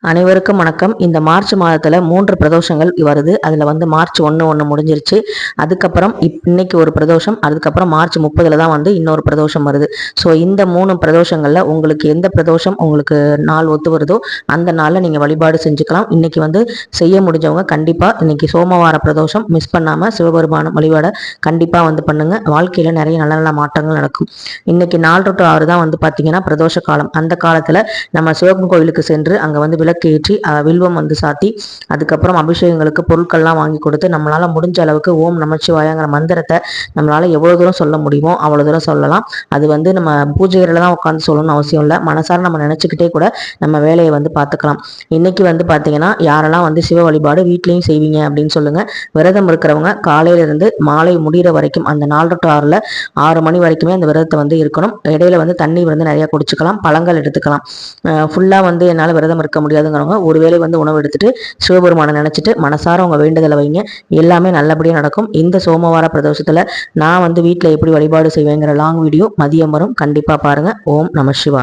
அனைவருக்கும் வணக்கம். இந்த மார்ச் மாதத்தில் 3 பிரதோஷங்கள் வருது. அதில் வந்து மார்ச் 1 முடிஞ்சிருச்சு. அதுக்கப்புறம் இன்னைக்கு ஒரு பிரதோஷம், அதுக்கப்புறம் மார்ச் 30 தான் வந்து இன்னொரு பிரதோஷம் வருது. ஸோ இந்த 3 பிரதோஷங்களில் உங்களுக்கு எந்த பிரதோஷம் உங்களுக்கு நாள் ஒத்து வருதோ அந்த நாளில் நீங்கள் வழிபாடு செஞ்சுக்கலாம். இன்னைக்கு வந்து செய்ய முடிஞ்சவங்க கண்டிப்பாக இன்னைக்கு சோமவார பிரதோஷம் மிஸ் பண்ணாமல் சிவபெருமான வழிபாடை கண்டிப்பாக வந்து பண்ணுங்க. வாழ்க்கையில் நிறைய நல்ல நல்ல மாற்றங்கள் நடக்கும். இன்னைக்கு 4 to 6 தான் வந்து பார்த்தீங்கன்னா பிரதோஷ காலம். அந்த காலத்தில் நம்ம சிவன் கோவிலுக்கு சென்று அங்கே வந்து விளக்கு ஏற்றி வில்வம் வந்து சாத்தி அதுக்கப்புறம் அபிஷேகங்களுக்கு பொருட்கள்லாம் வாங்கி கொடுத்து நம்மளால முடிஞ்ச அளவுக்கு ஓம் நமச்சிவாயங்கிற மந்திரத்தை நம்மளால எவ்வளவு தூரம் சொல்ல முடியுமோ அவ்வளவு தூரம் சொல்லலாம். அது வந்து நம்ம பூஜைகளில் தான் உட்காந்து சொல்லணும்னு அவசியம் இல்லை. மனசார நம்ம நினைச்சுக்கிட்டே கூட நம்ம வேலையை வந்து பார்த்துக்கலாம். இன்னைக்கு வந்து பார்த்தீங்கன்னா யாரெல்லாம் வந்து சிவ வழிபாடு வீட்லையும் செய்வீங்க அப்படின்னு சொல்லுங்க. விரதம் இருக்கிறவங்க காலையில இருந்து மாலை முடிகிற வரைக்கும் அந்த 4 to 6 6 மணி வரைக்குமே அந்த விரதத்தை வந்து இருக்கணும். இடையில வந்து தண்ணி வந்து நிறைய குடிச்சுக்கலாம், பழங்கள் எடுத்துக்கலாம். ஃபுல்லாக வந்து என்னால் விரதம் இருக்க முடியாதுங்கிறவங்க ஒருவேளை வந்து உணவு எடுத்துட்டு சிவபெருமானை நினச்சிட்டு மனசார உங்கள் வேண்டுதலை வைங்க. எல்லாமே நல்லபடியாக நடக்கும். இந்த சோமவார பிரதோஷத்தில் நான் வந்து வீட்டில் எப்படி வழிபாடு செய்வேங்கிற லாங் வீடியோ மதியம் வரும். கண்டிப்பாக பாருங்கள். ஓம் நம சிவாய.